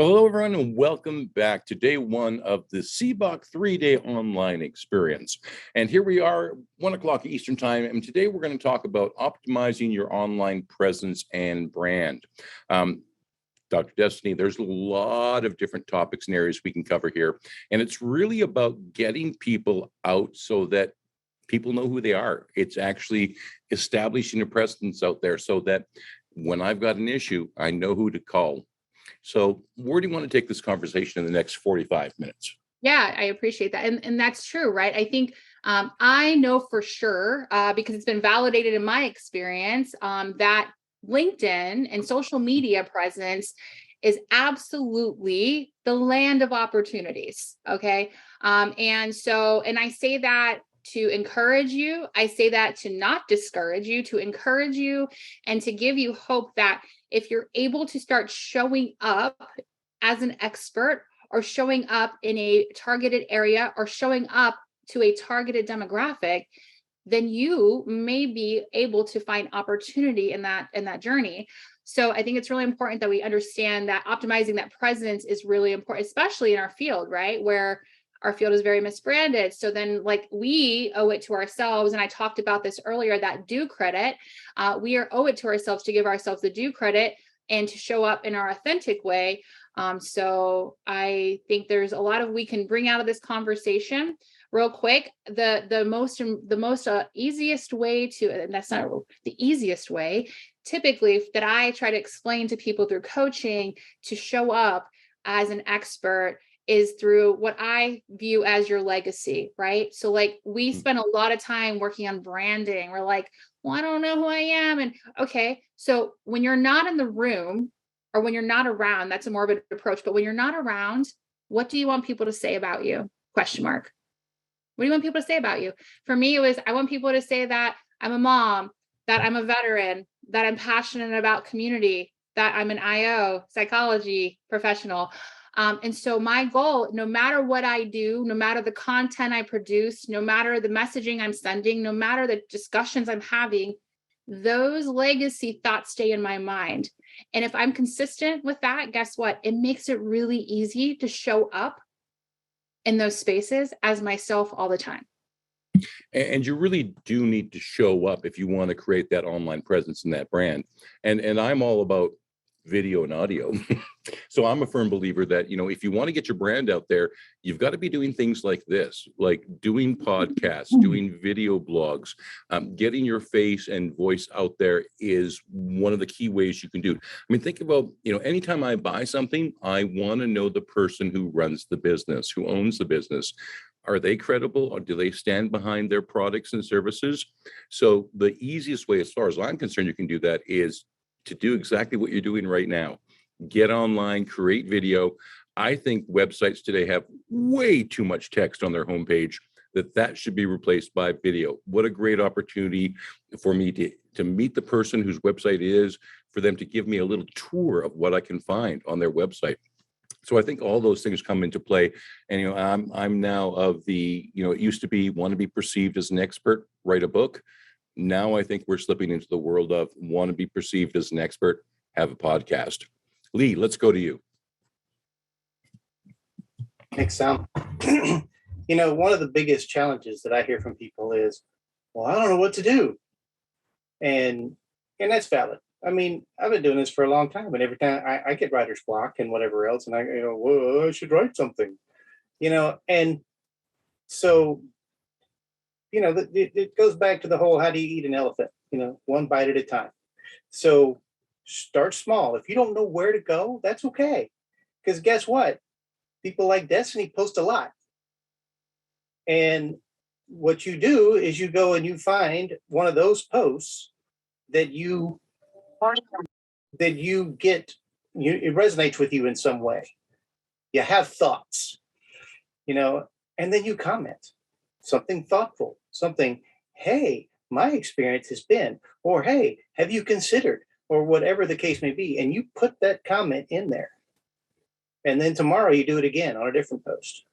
Well, hello, everyone, and welcome back to day one of the CBOC 3-day online experience. And here we are, 1 o'clock Eastern time, and today we're going to talk about optimizing your online presence and brand. Dr. Destinee, there's a lot of different topics and areas we can cover here, and it's really about getting people out so that people know who they are. It's actually establishing a presence out there so that when I've got an issue, I know who to call. So where do you want to take this conversation in the next 45 minutes? Yeah, I appreciate that. And that's true, right? I think I know for sure, because it's been validated in my experience, that LinkedIn and social media presence is absolutely the land of opportunities. Okay. And I say that to encourage you. I say that to not discourage you, to encourage you, and to give you hope that if you're able to start showing up as an expert or showing up in a targeted area or showing up to a targeted demographic, then you may be able to find opportunity in that journey. So I think it's really important that we understand that optimizing that presence is really important, especially in our field, right? Where our field is very misbranded. So then we owe it to ourselves. And I talked about this earlier, that due credit, we owe it to ourselves to give ourselves the due credit and to show up in our authentic way. So I think there's a lot we can bring out of this conversation. Real quick, the most easiest way to, and that's not the easiest way, typically that I try to explain to people through coaching to show up as an expert is through what I view as your legacy, right? So we spend a lot of time working on branding. We're like, well, I don't know who I am. And okay, so when you're not in the room or when you're not around, that's a morbid approach. But when you're not around, what do you want people to say about you? Question mark. What do you want people to say about you? For me, I want people to say that I'm a mom, that I'm a veteran, that I'm passionate about community, that I'm an IO, psychology professional. And so my goal, no matter what I do, no matter the content I produce, no matter the messaging I'm sending, no matter the discussions I'm having, those legacy thoughts stay in my mind. And if I'm consistent with that, guess what? It makes it really easy to show up in those spaces as myself all the time. And you really do need to show up if you want to create that online presence in that brand. And I'm all about video and audio. So I'm a firm believer that, if you want to get your brand out there, you've got to be doing things like this, like doing podcasts, doing video blogs, getting your face and voice out there is one of the key ways you can do it. I mean, think about, anytime I buy something, I want to know the person who runs the business, who owns the business. Are they credible, or do they stand behind their products and services? So the easiest way, as far as I'm concerned, you can do that is to do exactly what you're doing right now. Get online, create video. I think websites today have way too much text on their homepage, that should be replaced by video. What a great opportunity for me to meet the person whose website it is, for them to give me a little tour of what I can find on their website. So I think all those things come into play. And, I'm now of the, it used to be want to be perceived as an expert, write a book. Now I think we're slipping into the world of want to be perceived as an expert, have a podcast. Lee, let's go to you. Thanks, Sam. One of the biggest challenges that I hear from people is, well, I don't know what to do. And that's valid. I mean, I've been doing this for a long time, and every time I get writer's block and whatever else, and well, I should write something, and so, it goes back to the whole, how do you eat an elephant? One bite at a time. So start small. If you don't know where to go, that's okay. Because guess what? People like Destinee post a lot. And what you do is you go and you find one of those posts that you get, it resonates with you in some way. You have thoughts, and then you comment something thoughtful, something, hey, my experience has been, or hey, have you considered, or whatever the case may be. And you put that comment in there. And then tomorrow you do it again on a different post.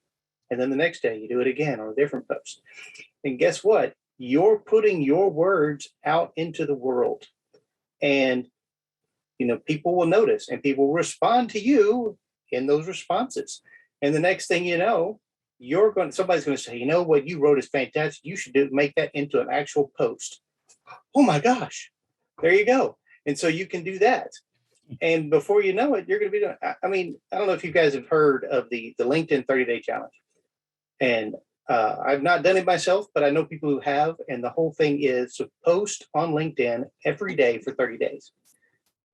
And then the next day you do it again on a different post. And guess what? You're putting your words out into the world. And, people will notice, and people will respond to you in those responses. And the next thing you know, somebody's going to say, you know what you wrote is fantastic. You should make that into an actual post. Oh my gosh, there you go. And so you can do that. And before you know it, you're going to be doing, I mean, I don't know if you guys have heard of the LinkedIn 30-day challenge. And I've not done it myself, but I know people who have. And the whole thing is to post on LinkedIn every day for 30 days.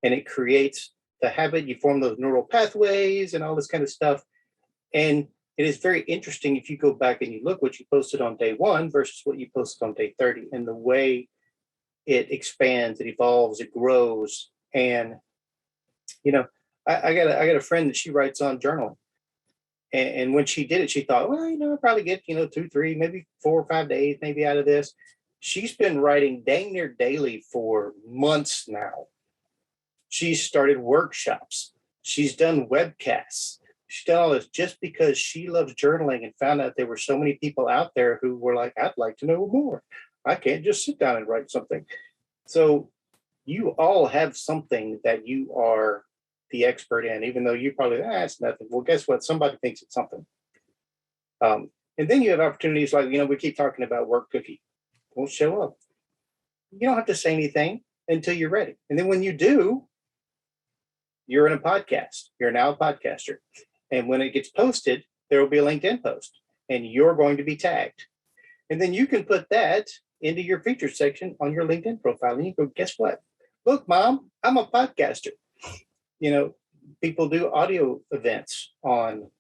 And it creates the habit. You form those neural pathways and all this kind of stuff. And it is very interesting if you go back and you look what you posted on day 1 versus what you posted on day 30, and the way it expands, it evolves, it grows. And you know, I got a friend that she writes on journaling, and when she did it, she thought, well, you know, I'll probably get 2, 3, maybe 4 or 5 days, maybe out of this. She's been writing dang near daily for months now. She's started workshops. She's done webcasts. She's done all this just because she loves journaling and found out there were so many people out there who were like, I'd like to know more. I can't just sit down and write something. So you all have something that you are the expert in, even though you probably, it's nothing. Well, guess what? Somebody thinks it's something. And then you have opportunities like, we keep talking about work cookie. Won't show up. You don't have to say anything until you're ready. And then when you do, you're in a podcast. You're now a podcaster. And when it gets posted, there will be a LinkedIn post and you're going to be tagged. And then you can put that into your featured section on your LinkedIn profile. And you go, guess what? Look, Mom, I'm a podcaster. People do audio events on,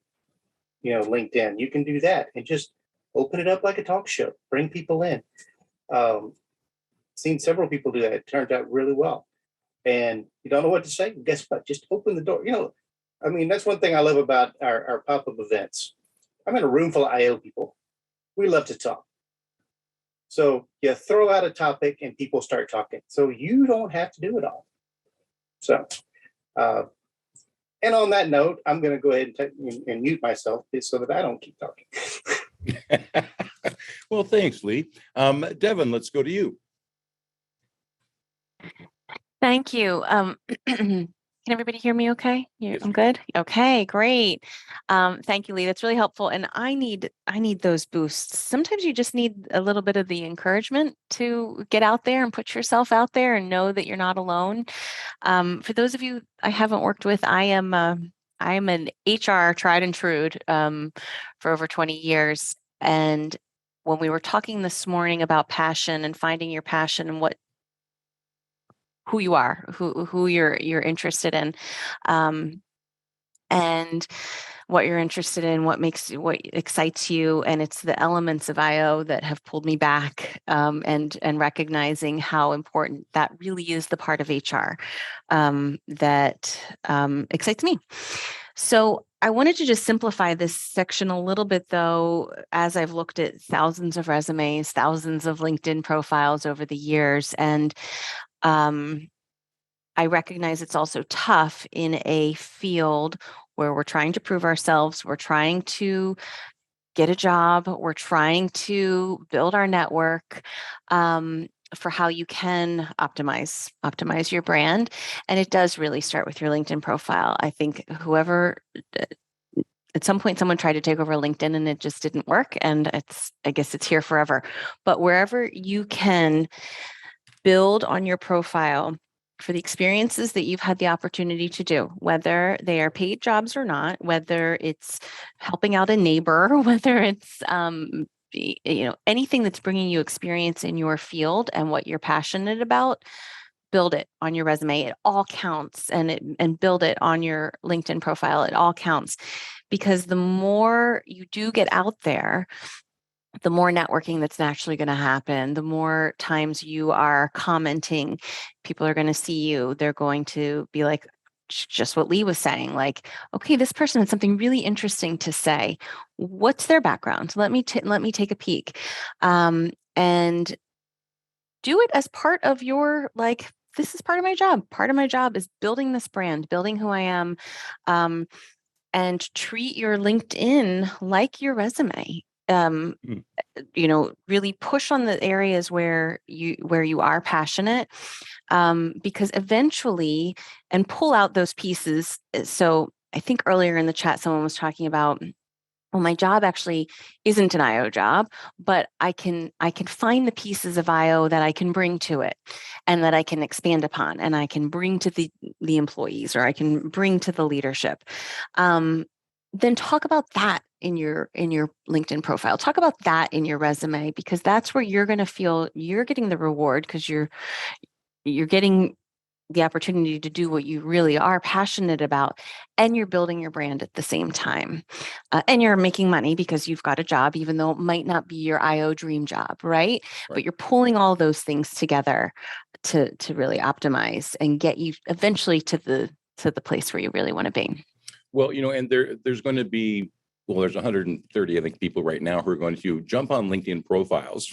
LinkedIn. You can do that and just open it up like a talk show, bring people in. Seen several people do that. It turned out really well. And you don't know what to say? Guess what? Just open the door. That's one thing I love about our pop-up events. I'm in a room full of IO people. We love to talk. So you throw out a topic and people start talking. So you don't have to do it all. So, and on that note, I'm going to go ahead and mute myself so that I don't keep talking. Well, thanks, Lee. Devon, let's go to you. Thank you. Can everybody hear me okay? I'm good? Okay, great. Thank you, Lee. That's really helpful. And I need those boosts. Sometimes you just need a little bit of the encouragement to get out there and put yourself out there and know that you're not alone. For those of you I haven't worked with, I am an HR tried and true for over 20 years. And when we were talking this morning about passion and finding your passion and who you are, who you're interested in, and what you're interested in, what excites you, and it's the elements of IO that have pulled me back, and recognizing how important that really is the part of HR that excites me. So I wanted to just simplify this section a little bit, though, as I've looked at thousands of resumes, thousands of LinkedIn profiles over the years, and I recognize it's also tough in a field where we're trying to prove ourselves, we're trying to get a job, we're trying to build our network, for how you can optimize your brand. And it does really start with your LinkedIn profile. I think at some point someone tried to take over LinkedIn and it just didn't work. And I guess it's here forever. But wherever you can build on your profile for the experiences that you've had the opportunity to do, whether they are paid jobs or not, whether it's helping out a neighbor, whether it's anything that's bringing you experience in your field and what you're passionate about, build it on your resume. It all counts, and build it on your LinkedIn profile. It all counts, because the more you do get out there, the more networking that's naturally going to happen. The more times you are commenting, people are going to see you. They're going to be like, just what Lee was saying, like, okay, this person had something really interesting to say. What's their background? Let me take a peek, and do it as part of your, like, this is part of my job. Part of my job is building this brand, building who I am, and treat your LinkedIn like your resume. Really push on the areas where you are passionate, because eventually, and pull out those pieces. So I think earlier in the chat, someone was talking about, well, my job actually isn't an IO job, but I can find the pieces of IO that I can bring to it and that I can expand upon and I can bring to the employees, or I can bring to the leadership. Then talk about that in your LinkedIn profile. Talk about that in your resume, because that's where you're going to feel you're getting the reward, because you're getting the opportunity to do what you really are passionate about, and you're building your brand at the same time. And you're making money because you've got a job, even though it might not be your IO dream job, right? But you're pulling all those things together to really optimize and get you eventually to the place where you really want to be. Well, and there's going to be, there's 130, I think, people right now who are going to jump on LinkedIn profiles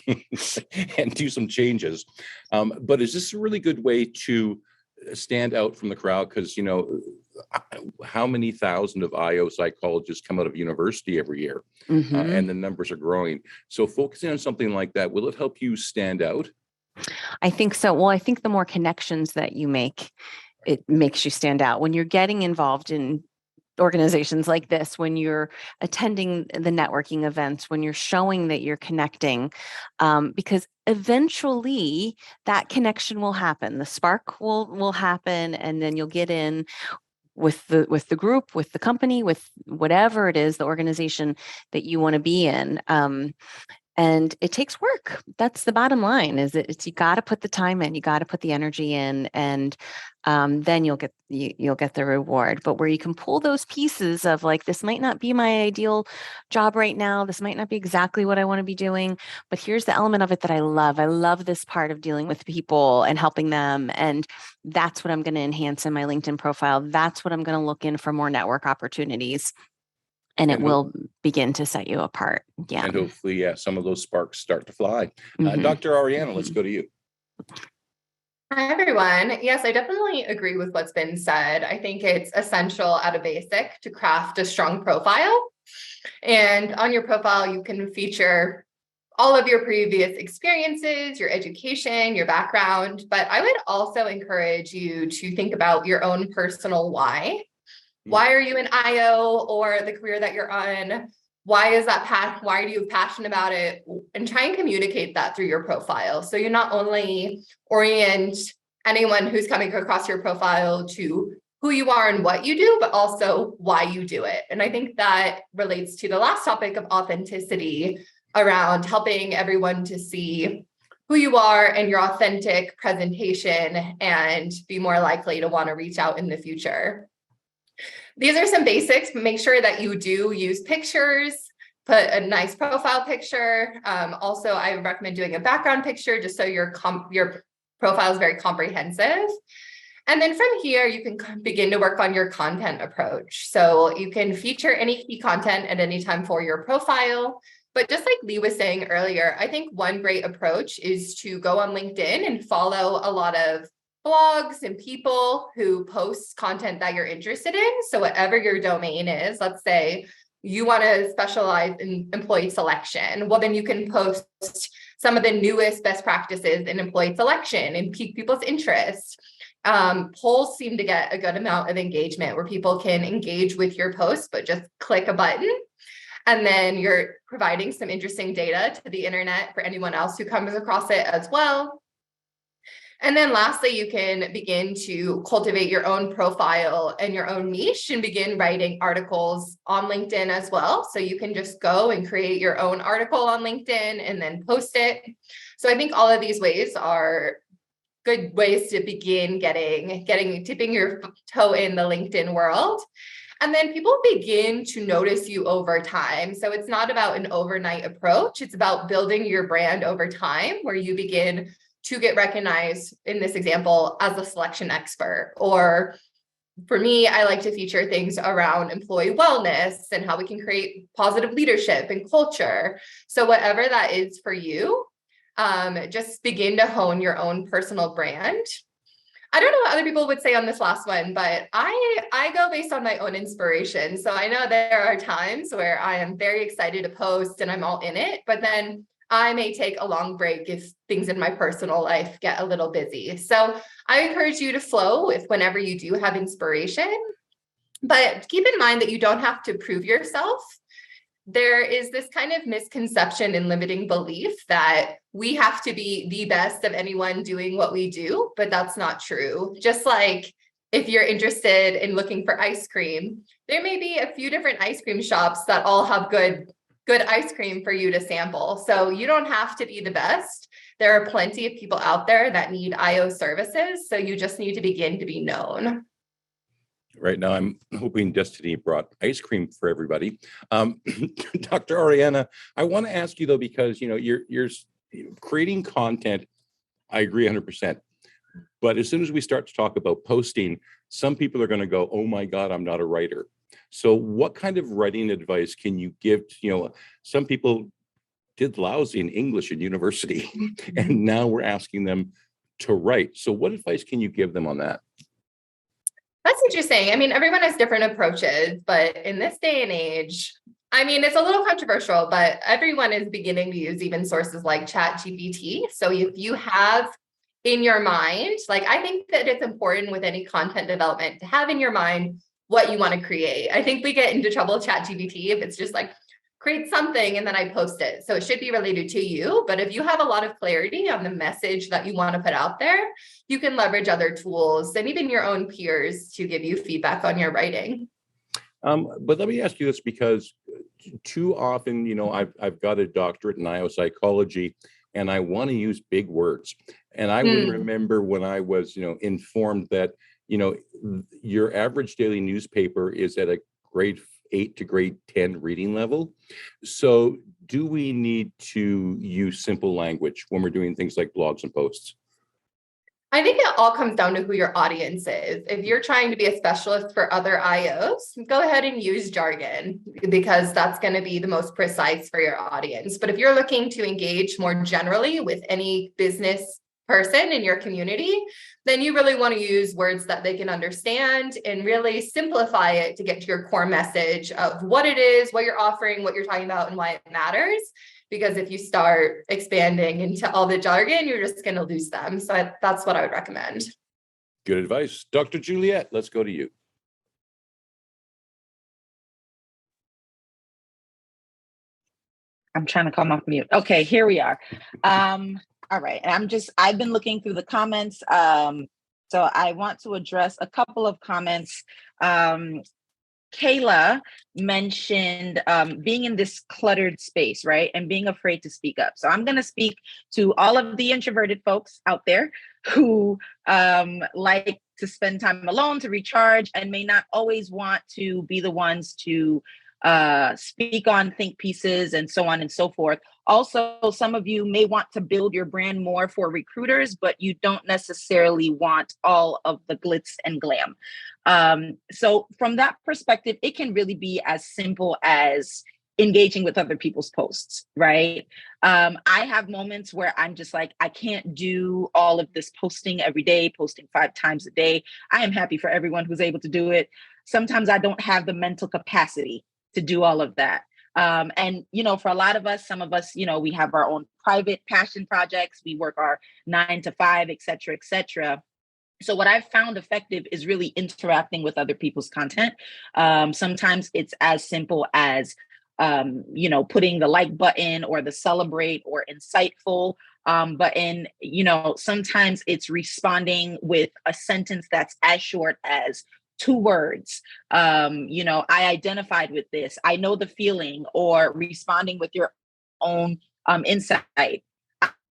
and do some changes. But is this a really good way to stand out from the crowd? Because, how many thousand of IO psychologists come out of university every year? And the numbers are growing. So focusing on something like that, will it help you stand out? I think so. Well, I think the more connections that you make, it makes you stand out. When you're getting involved in organizations like this, when you're attending the networking events, when you're showing that you're connecting, because eventually that connection will happen. The spark will happen, and then you'll get in with the group, with the company, with whatever it is, the organization that you want to be in. And it takes work. That's the bottom line. It's you got to put the time in, you got to put the energy in, and then you'll get the reward. But where you can pull those pieces of, like, this might not be my ideal job right now, this might not be exactly what I want to be doing, but here's the element of it that I love. I love this part of dealing with people and helping them, and that's what I'm going to enhance in my LinkedIn profile. That's what I'm going to look in for more network opportunities. And it will begin to set you apart. Yeah. And hopefully, some of those sparks start to fly. Dr. Arieana, let's go to you. Hi, everyone. Yes, I definitely agree with what's been said. I think it's essential at a basic to craft a strong profile. And on your profile, you can feature all of your previous experiences, your education, your background. But I would also encourage you to think about your own personal why. Why are you in IO or the career that you're on? Why is that path? Why are you passionate about it? And try and communicate that through your profile. So you not only orient anyone who's coming across your profile to who you are and what you do, but also why you do it. And I think that relates to the last topic of authenticity, around helping everyone to see who you are and your authentic presentation and be more likely to want to reach out in the future. These are some basics, but make sure that you do use pictures, put a nice profile picture. Also, I would recommend doing a background picture just so your profile is very comprehensive. And then from here, you can begin to work on your content approach. So you can feature any key content at any time for your profile. But just like Lee was saying earlier, I think one great approach is to go on LinkedIn and follow a lot of blogs and people who post content that you're interested in. So whatever your domain is, let's say you want to specialize in employee selection. Well, then you can post some of the newest best practices in employee selection and pique people's interest. Polls seem to get a good amount of engagement where people can engage with your post, but just click a button. And then you're providing some interesting data to the internet for anyone else who comes across it as well. And then lastly, you can begin to cultivate your own profile and your own niche and begin writing articles on LinkedIn as well. So you can just go and create your own article on LinkedIn and then post it. So I think all of these ways are good ways to begin tipping your toe in the LinkedIn world. And then people begin to notice you over time. So it's not about an overnight approach. It's about building your brand over time, where you begin to get recognized, in this example, as a selection expert. Or for me, I like to feature things around employee wellness and how we can create positive leadership and culture. So whatever that is for you, just begin to hone your own personal brand. I don't know what other people would say on this last one, but I go based on my own inspiration. So I know there are times where I am very excited to post and I'm all in it, but then I may take a long break if things in my personal life get a little busy. So I encourage you to flow with whenever you do have inspiration. But keep in mind that you don't have to prove yourself. There is this kind of misconception and limiting belief that we have to be the best of anyone doing what we do, but that's not true. Just like if you're interested in looking for ice cream, there may be a few different ice cream shops that all have good ice cream for you to sample. So you don't have to be the best. There are plenty of people out there that need IO services. So you just need to begin to be known. Right now, I'm hoping Destinee brought ice cream for everybody. Dr. Arieana, I want to ask you though, because you're creating content. I agree 100%. But as soon as we start to talk about posting, some people are going to go, "Oh my God, I'm not a writer." So, what kind of writing advice can you give? Some people did lousy in English in university, and now we're asking them to write. So, what advice can you give them on that? That's interesting. I mean, everyone has different approaches, but in this day and age, I mean, it's a little controversial, but everyone is beginning to use even sources like ChatGPT. So if you have in your mind, like I think that it's important with any content development to have in your mind what you want to create. I think we get into trouble with ChatGPT if it's just like, create something and then I post it. So it should be related to you. But if you have a lot of clarity on the message that you want to put out there, you can leverage other tools and even your own peers to give you feedback on your writing. But let me ask you this, because too often, I've got a doctorate in IO psychology and I want to use big words. And I would remember when I was, informed that, your average daily newspaper is at a grade 8 to grade 10 reading level. So do we need to use simple language when we're doing things like blogs and posts? I think it all comes down to who your audience is. If you're trying to be a specialist for other IOs, go ahead and use jargon because that's going to be the most precise for your audience. But if you're looking to engage more generally with any business person in your community, then you really want to use words that they can understand and really simplify it to get to your core message of what it is, what you're offering, what you're talking about, and why it matters. Because if you start expanding into all the jargon, you're just going to lose them. So that's what I would recommend. Good advice. Dr. Juliette, let's go to you. I'm trying to come off mute. Okay, here we are. All right. And I've been looking through the comments. So I want to address a couple of comments. Kayla mentioned being in this cluttered space, right? And being afraid to speak up. So I'm going to speak to all of the introverted folks out there who like to spend time alone to recharge and may not always want to be the ones to speak on think pieces and so on and so forth. Also, some of you may want to build your brand more for recruiters, but you don't necessarily want all of the glitz and glam. So from that perspective, it can really be as simple as engaging with other people's posts, right? I have moments where I'm just like, I can't do all of this posting every day, posting 5 times a day. I am happy for everyone who's able to do it. Sometimes I don't have the mental capacity to do all of that. And, for a lot of us, some of us, we have our own private passion projects. We work our 9 to 5, et cetera, et cetera. So what I've found effective is really interacting with other people's content. Sometimes it's as simple as, putting the like button or the celebrate or insightful button. Sometimes it's responding with a sentence that's as short as 2 words. I identified with this. I know the feeling, or responding with your own insight.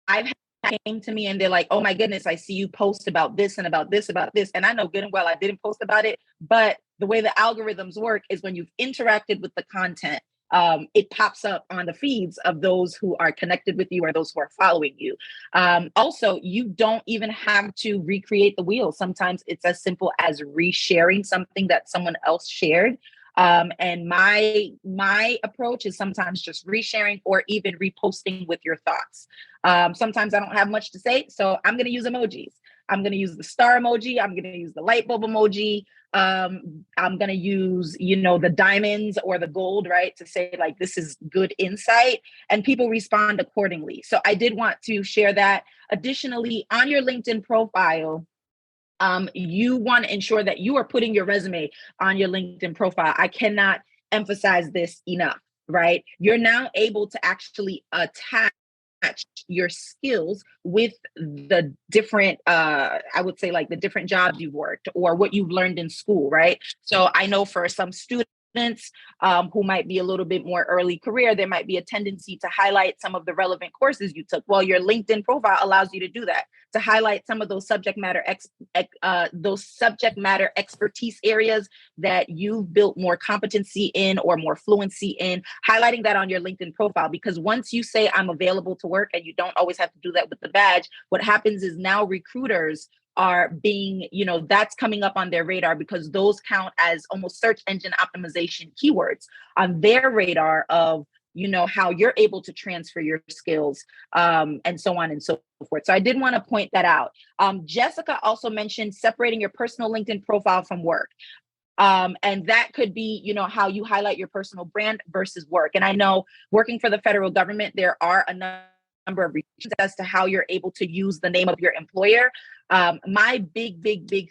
I've had came to me and they're like, "Oh my goodness, I see you post about this and about this, about this." And I know good and well I didn't post about it, but the way the algorithms work is when you've interacted with the content, it pops up on the feeds of those who are connected with you or those who are following you. Also, you don't even have to recreate the wheel. Sometimes it's as simple as resharing something that someone else shared. And my approach is sometimes just resharing or even reposting with your thoughts. Sometimes I don't have much to say, so I'm going to use emojis. I'm going to use the star emoji. I'm going to use the light bulb emoji. I'm going to use, the diamonds or the gold, right? To say like, this is good insight, and people respond accordingly. So I did want to share that. Additionally, on your LinkedIn profile, you want to ensure that you are putting your resume on your LinkedIn profile. I cannot emphasize this enough, right? You're now able to actually attach your skills with the different, I would say like the different jobs you've worked or what you've learned in school, right? So I know for some students who might be a little bit more early career, there might be a tendency to highlight some of the relevant courses you took. Well, your LinkedIn profile allows you to do that, to highlight some of those subject matter expertise areas that you've built more competency in or more fluency in, highlighting that on your LinkedIn profile. Because once you say I'm available to work, and you don't always have to do that with the badge, what happens is now recruiters are being, that's coming up on their radar, because those count as almost search engine optimization keywords on their radar of, how you're able to transfer your skills, and so on and so forth. So I did want to point that out. Jessica also mentioned separating your personal LinkedIn profile from work. And that could be, how you highlight your personal brand versus work. And I know working for the federal government, there are a number of reasons as to how you're able to use the name of your employer. My big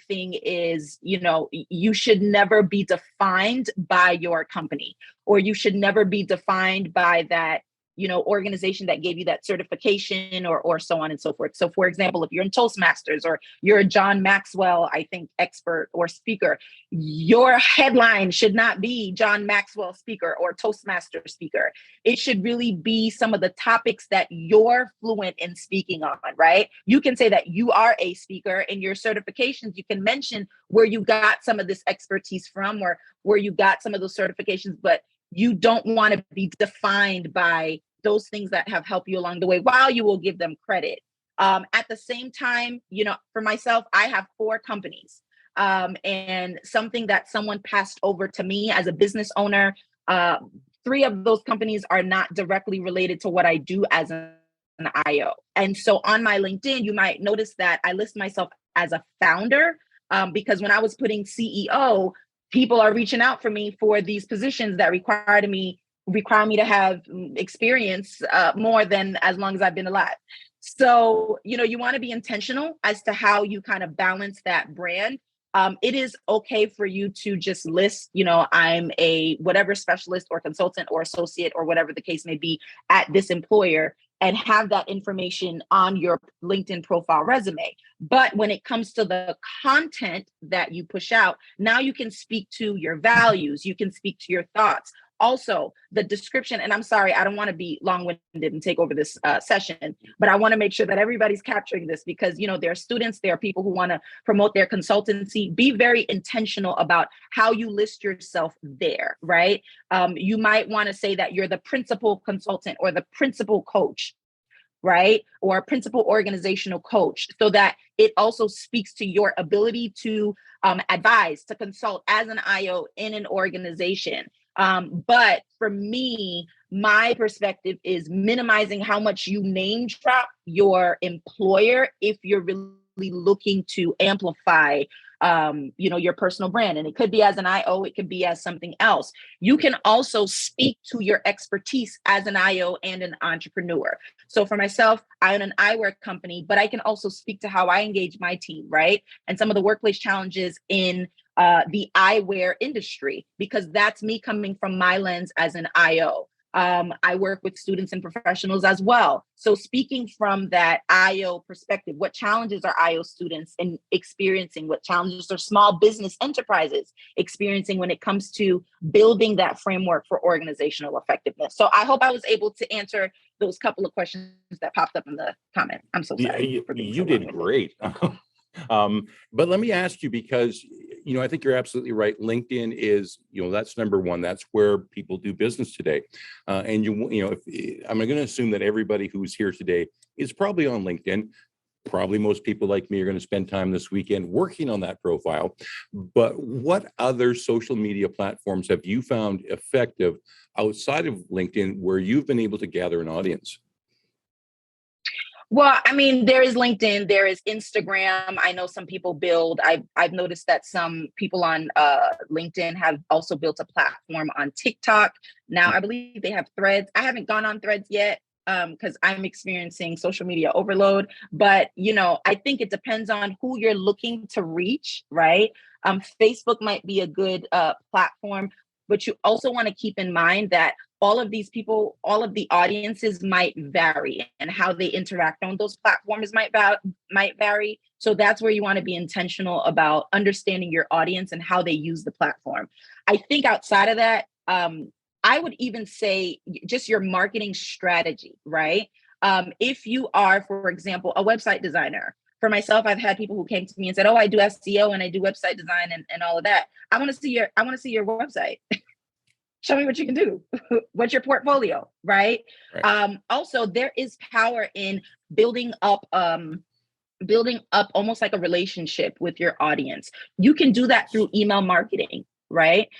thing is, you should never be defined by your company, or you should never be defined by that, organization that gave you that certification or so on and so forth. So for example, if you're in Toastmasters or you're a John Maxwell, I think, expert or speaker, your headline should not be John Maxwell speaker or Toastmaster speaker. It should really be some of the topics that you're fluent in speaking on, right? You can say that you are a speaker. In your certifications, you can mention where you got some of this expertise from or where you got some of those certifications, but you don't want to be defined by those things that have helped you along the way, while you will give them credit. At the same time, for myself, I have 4 companies. And something that someone passed over to me as a business owner, 3 of those companies are not directly related to what I do as an IO. And so on my LinkedIn, you might notice that I list myself as a founder, because when I was putting CEO, people are reaching out for me for these positions that require me to have experience more than as long as I've been alive. So, you want to be intentional as to how you kind of balance that brand. It is okay for you to just list, I'm a whatever specialist or consultant or associate or whatever the case may be at this employer, and have that information on your LinkedIn profile resume. But when it comes to the content that you push out, now you can speak to your values, you can speak to your thoughts. Also, the description, and I'm sorry, I don't want to be long-winded and take over this session, but I want to make sure that everybody's capturing this, because, there are students, there are people who want to promote their consultancy. Be very intentional about how you list yourself there, right? You might want to say that you're the principal consultant or the principal coach, right? Or a principal organizational coach, so that it also speaks to your ability to advise, to consult as an IO in an organization. But for me, my perspective is minimizing how much you name drop your employer if you're really looking to amplify your personal brand. And it could be as an IO, it could be as something else. You can also speak to your expertise as an IO and an entrepreneur. So for myself, I own an eyewear company, but I can also speak to how I engage my team, right? And some of the workplace challenges in the eyewear industry, because that's me coming from my lens as an IO. I work with students and professionals as well. So speaking from that IO perspective, what challenges are IO students experiencing? What challenges are small business enterprises experiencing when it comes to building that framework for organizational effectiveness? So I hope I was able to answer those couple of questions that popped up in the comment. I'm so sorry. You did great. But let me ask you, because, I think you're absolutely right. LinkedIn is, that's number one. That's where people do business today. And if I'm going to assume that everybody who's here today is probably on LinkedIn. Probably most people like me are going to spend time this weekend working on that profile. But what other social media platforms have you found effective outside of LinkedIn where you've been able to gather an audience? Well, I mean, there is LinkedIn, there is Instagram. I know some people build. I've noticed that some people on LinkedIn have also built a platform on TikTok. Now, I believe they have Threads. I haven't gone on Threads yet. because I'm experiencing social media overload. But, I think it depends on who you're looking to reach, right? Facebook might be a good platform, but you also want to keep in mind that all of these people, all of the audiences might vary, and how they interact on those platforms might vary. So that's where you want to be intentional about understanding your audience and how they use the platform. I think outside of that, I would even say just your marketing strategy, right? If you are, for example, a website designer. For myself, I've had people who came to me and said, "Oh, I do SEO and I do website design and all of that. I want to see your website. Show me what you can do. What's your portfolio?" Right? Also, there is power in building up almost like a relationship with your audience. You can do that through email marketing, right?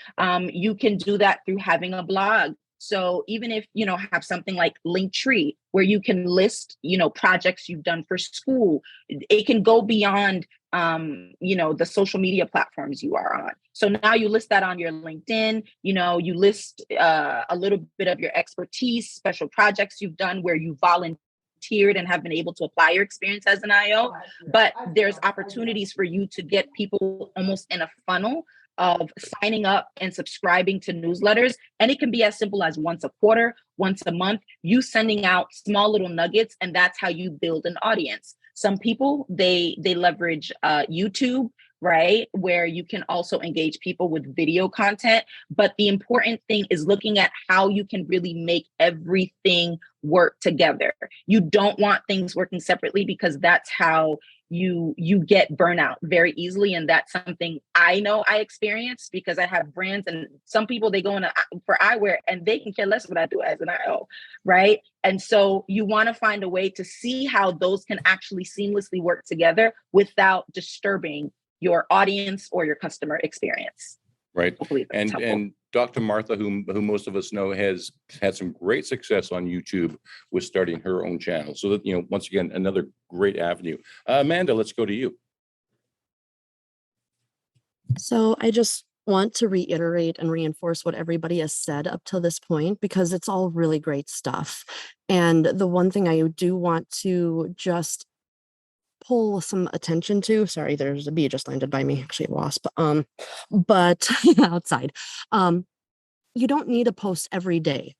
You can do that through having a blog. So even if, have something like Linktree, where you can list, projects you've done for school, it can go beyond, the social media platforms you are on. So now you list that on your LinkedIn, you list a little bit of your expertise, special projects you've done where you volunteered and have been able to apply your experience as an IO. But there's opportunities for you to get people almost in a funnel of signing up and subscribing to newsletters. And it can be as simple as once a quarter, once a month, you sending out small little nuggets, and that's how you build an audience. Some people, they leverage YouTube, right? Where you can also engage people with video content. But the important thing is looking at how you can really make everything work together. You don't want things working separately, because that's how you get burnout very easily. And that's something I know I experienced, because I have brands, and some people, they go for eyewear and they can care less what I do as an IO, right? And so you want to find a way to see how those can actually seamlessly work together without disturbing your audience or your customer experience. Right. And Dr. Martha, who most of us know, has had some great success on YouTube with starting her own channel. So that, once again, another great avenue. Amanda, let's go to you. So I just want to reiterate and reinforce what everybody has said up till this point, because it's all really great stuff. And the one thing I do want to just pull some attention to, sorry, there's a bee just landed by me, actually a wasp, but outside, you don't need a post every day.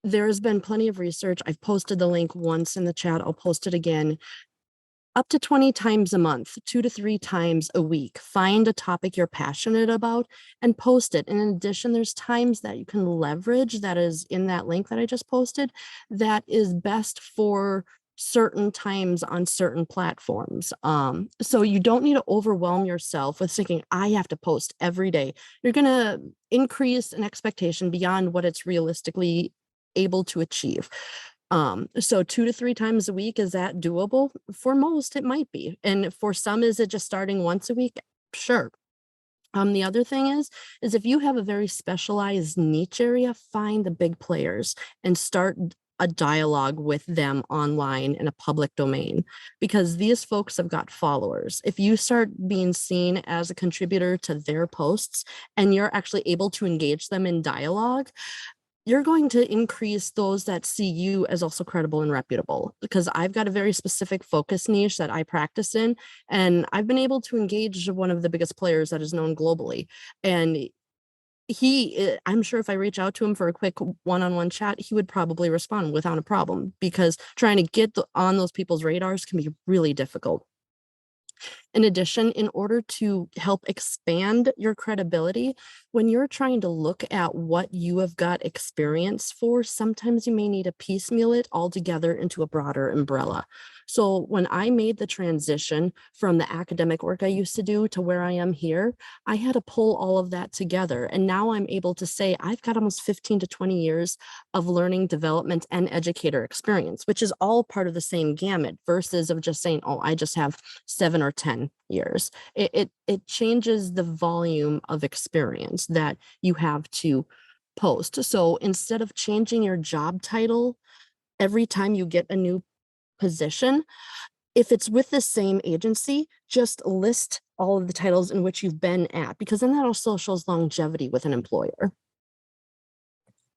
There's been plenty of research. I've posted the link once in the chat. I'll post it again. Up to 20 times a month, 2 to 3 times a week. Find a topic you're passionate about and post it. And in addition, there's times that you can leverage that is in that link that I just posted that is best for certain times on certain platforms. So you don't need to overwhelm yourself with thinking, I have to post every day. You're going to increase an expectation beyond what it's realistically able to achieve. So 2 to 3 times a week, is that doable? For most, it might be. And for some, is it just starting once a week? Sure. The other thing is if you have a very specialized niche area, find the big players and start a dialogue with them online in a public domain, because these folks have got followers. If you start being seen as a contributor to their posts and you're actually able to engage them in dialogue, you're going to increase those that see you as also credible and reputable, because I've got a very specific focus niche that I practice in, and I've been able to engage one of the biggest players that is known globally. And I'm sure if I reach out to him for a quick one-on-one chat, he would probably respond without a problem, because trying to get on those people's radars can be really difficult. In addition, in order to help expand your credibility, when you're trying to look at what you have got experience for, sometimes you may need to piecemeal it all together into a broader umbrella. So when I made the transition from the academic work I used to do to where I am here, I had to pull all of that together. And now I'm able to say I've got almost 15 to 20 years of learning, development, and educator experience, which is all part of the same gamut, versus of just saying, oh, I just have 7 or 10 years. It changes the volume of experience that you have to post. So instead of changing your job title every time you get a new position, if it's with the same agency, just list all of the titles in which you've been at, because then that also shows longevity with an employer.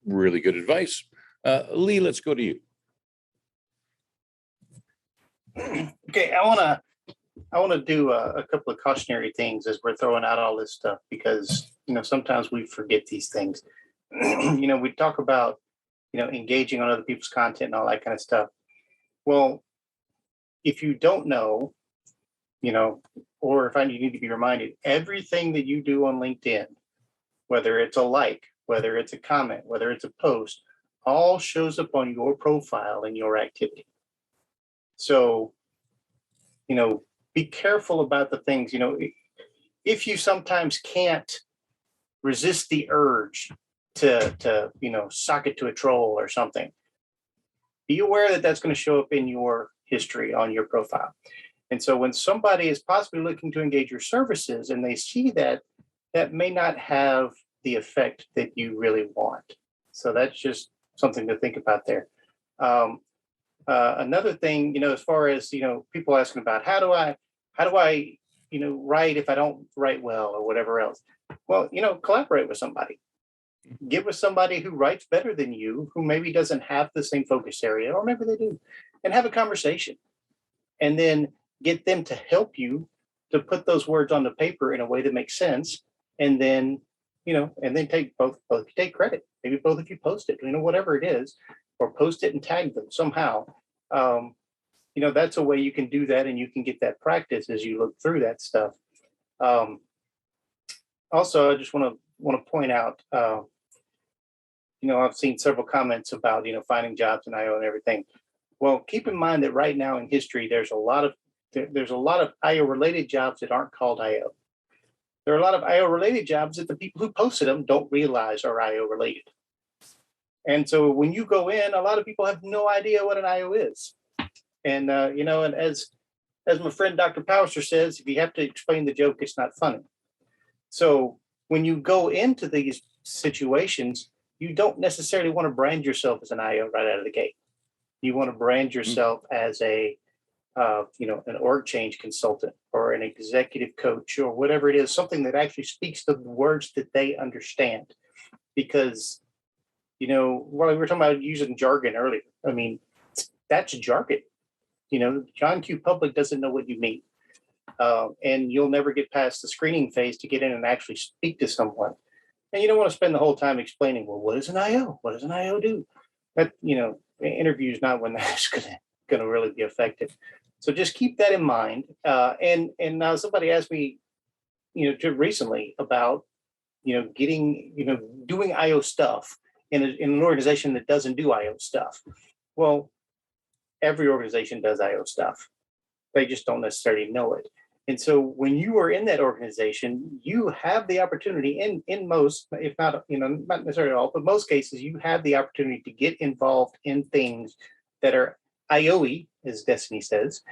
Really good advice. Lee, let's go to you. Okay, I want to do a couple of cautionary things as we're throwing out all this stuff, because sometimes we forget these things. We talk about engaging on other people's content and all that kind of stuff. Well, if you don't know, or if you need to be reminded, everything that you do on LinkedIn, whether it's a like, whether it's a comment, whether it's a post, all shows up on your profile and your activity. So, be careful about the things, if you sometimes can't resist the urge to sock it to a troll or something, be aware that that's going to show up in your history on your profile. And so when somebody is possibly looking to engage your services and they see that, that may not have the effect that you really want. So that's just something to think about there. Another thing, as far as, people asking about how do I, write if I don't write well or whatever else. Well, collaborate with somebody. Get with somebody who writes better than you, who maybe doesn't have the same focus area, or maybe they do, and have a conversation. And then get them to help you to put those words on the paper in a way that makes sense. And then, and then take both of you take credit. Maybe both of you post it, whatever it is, or post it and tag them somehow. That's a way you can do that, and you can get that practice as you look through that stuff. Also, I just want to point out, I've seen several comments about, finding jobs in IO and everything. Well, keep in mind that right now in history, there's a lot of IO related jobs that aren't called IO. There are a lot of IO related jobs that the people who posted them don't realize are IO related. And so when you go in, a lot of people have no idea what an IO is. And, and as my friend Dr. Powser says, if you have to explain the joke, it's not funny. So when you go into these situations, you don't necessarily want to brand yourself as an IO right out of the gate. You want to brand yourself as an org change consultant or an executive coach or whatever it is, something that actually speaks the words that they understand. Because, while we were talking about using jargon earlier, I mean, that's jargon. John Q. Public doesn't know what you mean. And you'll never get past the screening phase to get in and actually speak to someone. And you don't want to spend the whole time explaining, well, what is an IO? What does an IO do? That, the interview is not when that's going to really be effective. So just keep that in mind. And now somebody asked me, recently about, doing IO stuff in an organization that doesn't do IO stuff. Well, every organization does IO stuff. They just don't necessarily know it. And so when you are in that organization, you have the opportunity in most, if not, not necessarily all, but most cases, you have the opportunity to get involved in things that are IOE, as Destinee says,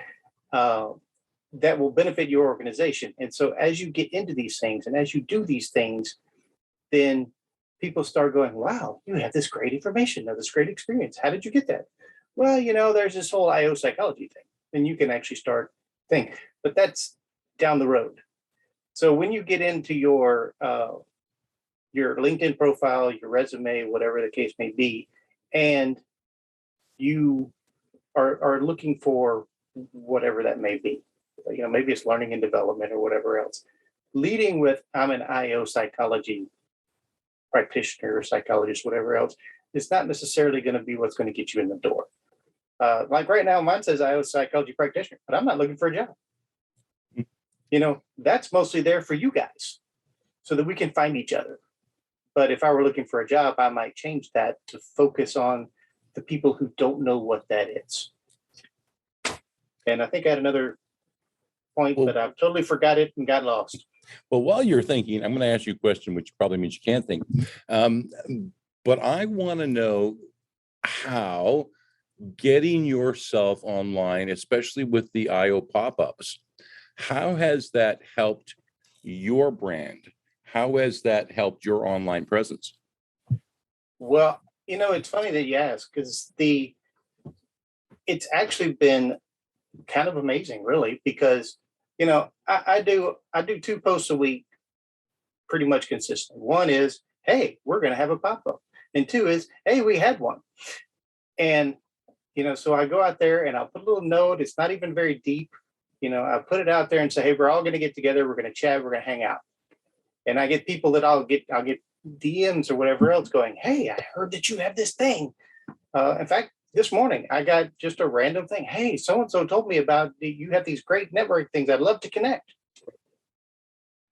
that will benefit your organization. And so as you get into these things and as you do these things, then people start going, wow, you have this great information, this great experience. How did you get that? Well, there's this whole IO psychology thing, and you can actually start thinking, but that's down the road. So when you get into your LinkedIn profile, your resume, whatever the case may be, and you are looking for whatever that may be, maybe it's learning and development or whatever else, leading with I'm an IO psychology practitioner or psychologist, whatever else, it's not necessarily going to be what's going to get you in the door. Like right now, mine says IO psychology practitioner, but I'm not looking for a job. That's mostly there for you guys so that we can find each other. But if I were looking for a job, I might change that to focus on the people who don't know what that is. And I think I had another point, but I've totally forgot it and got lost. Well, while you're thinking, I'm going to ask you a question, which probably means you can't think. But I want to know how getting yourself online, especially with the IO pop-ups, how has that helped your brand? How has that helped your online presence? Well, it's funny that you ask, because it's actually been kind of amazing, really, because I do 2 posts a week pretty much consistent. One is, hey, we're going to have a pop-up. And 2 is, hey, we had one. And so I go out there and I'll put a little note. It's not even very deep. I put it out there and say, hey, we're all going to get together. We're going to chat. We're going to hang out. And I get people that I'll get DMs or whatever else going, hey, I heard that you have this thing. In fact, this morning, I got just a random thing. Hey, so-and-so told me about you have these great network things. I'd love to connect.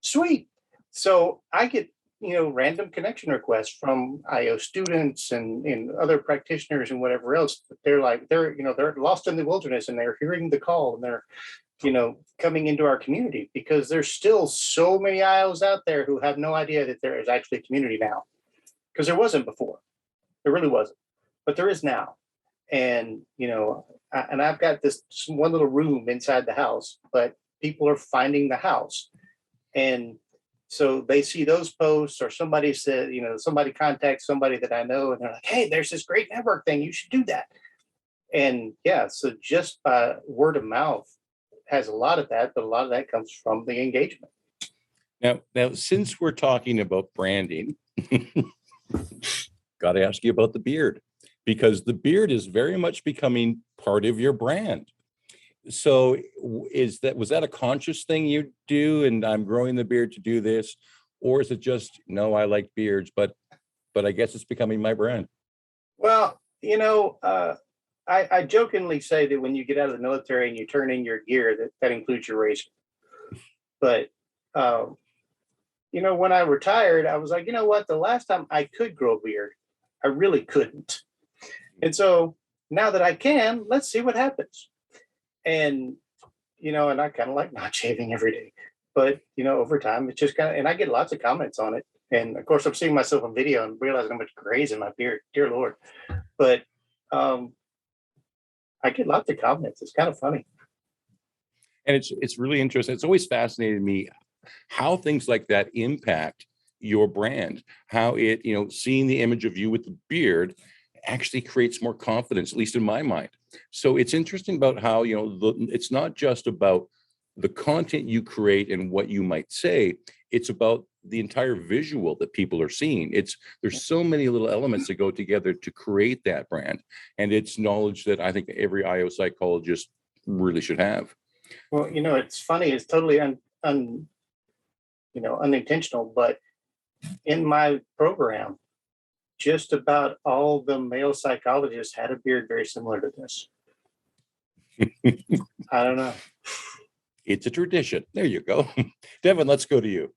Sweet. So I get, random connection requests from IO students and other practitioners and whatever else. They're lost in the wilderness and they're hearing the call and they're, coming into our community because there's still so many IOs out there who have no idea that there is actually a community now. Because there wasn't before. There really wasn't. But there is now. And, and I've got this one little room inside the house, but people are finding the house. And so they see those posts or somebody said, somebody contacts somebody that I know and they're like, hey, there's this great network thing. You should do that. And yeah, so just by word of mouth has a lot of that, but a lot of that comes from the engagement. Now, since we're talking about branding, got to ask you about the beard, because the beard is very much becoming part of your brand. So was that a conscious thing you do? And I'm growing the beard to do this, or is it just, no, I like beards, but I guess it's becoming my brand? Well, I jokingly say that when you get out of the military and you turn in your gear, that includes your razor. But, when I retired, I was like, you know what? The last time I could grow a beard, I really couldn't. And so now that I can, let's see what happens. And, and I kind of like not shaving every day. But, over time, it's just and I get lots of comments on it. And of course, I'm seeing myself on video and realizing how much grays in my beard. Dear Lord. But, I get lots of comments. It's kind of funny. And it's really interesting. It's always fascinated me how things like that impact your brand, how it, seeing the image of you with the beard actually creates more confidence, at least in my mind. So it's interesting about how, it's not just about the content you create and what you might say, it's about the entire visual that people are seeing. There's so many little elements that go together to create that brand. And it's knowledge that I think every IO psychologist really should have. Well, it's funny. It's totally unintentional, but in my program, just about all the male psychologists had a beard very similar to this. I don't know. It's a tradition. There you go. Devon, let's go to you.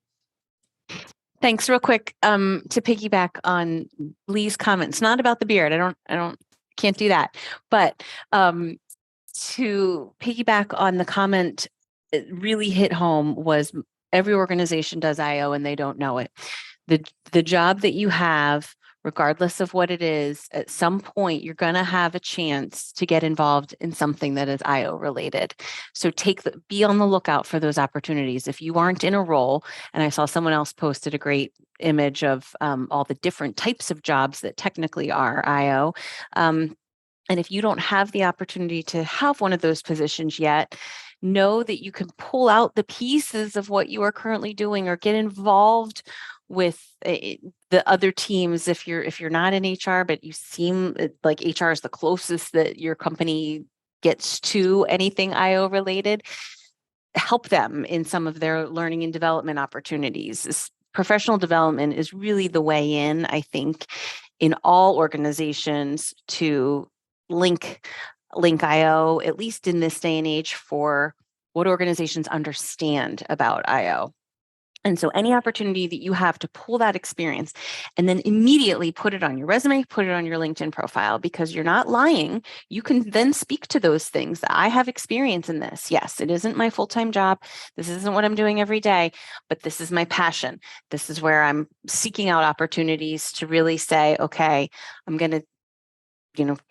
Thanks. Real quick, to piggyback on Lee's comments, not about the beard. Can't do that. But to piggyback on the comment, it really hit home was every organization does IO and they don't know it. The job that you have, regardless of what it is, at some point you're going to have a chance to get involved in something that is IO related. So be on the lookout for those opportunities. If you aren't in a role, and I saw someone else posted a great image of all the different types of jobs that technically are IO. And if you don't have the opportunity to have one of those positions yet, know that you can pull out the pieces of what you are currently doing or get involved with the other teams. If you're not in HR, but you seem like HR is the closest that your company gets to anything IO related, help them in some of their learning and development opportunities. Professional development is really the way in, I think, in all organizations to link IO, at least in this day and age, for what organizations understand about IO. And so any opportunity that you have to pull that experience and then immediately put it on your resume, put it on your LinkedIn profile, because you're not lying. You can then speak to those things. I have experience in this. Yes, it isn't my full-time job. This isn't what I'm doing every day, but this is my passion. This is where I'm seeking out opportunities to really say, okay, I'm going to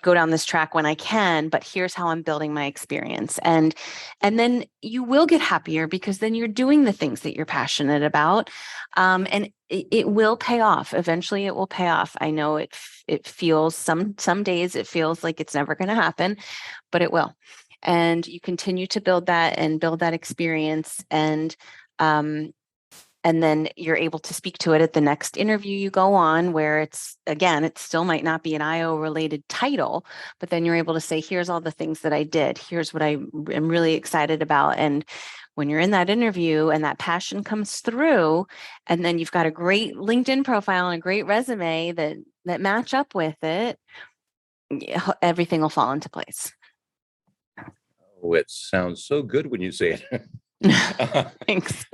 go down this track when I can, but here's how I'm building my experience. And then you will get happier because then you're doing the things that you're passionate about. And it will pay off. Eventually it will pay off. I know it feels some days it feels like it's never going to happen, but it will. And you continue to build that experience. And And then you're able to speak to it at the next interview you go on, where it's, again, it still might not be an IO related title, but then you're able to say, here's all the things that I did. Here's what I am really excited about. And when you're in that interview and that passion comes through, and then you've got a great LinkedIn profile and a great resume that match up with it, everything will fall into place. Oh, it sounds so good when you say it. Thanks.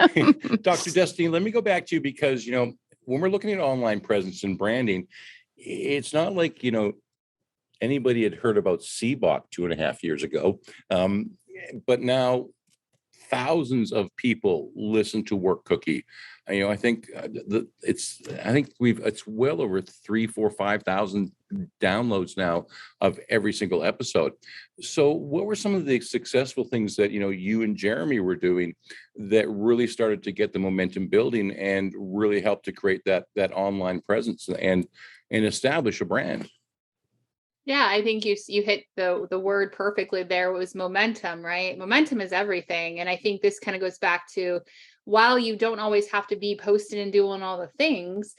Dr. Destinee, let me go back to you because, when we're looking at online presence and branding, it's not like, anybody had heard about CBOC 2.5 years ago. But now thousands of people listen to Work Cookie. I think it's well over 3,000, 4,000, 5,000 downloads now of every single episode. So what were some of the successful things that, you and Jeremy were doing that really started to get the momentum building and really helped to create that online presence and establish a brand? Yeah, I think you hit the word perfectly there. Was momentum, right? Momentum is everything. And I think this kind of goes back to, while you don't always have to be posting and doing all the things,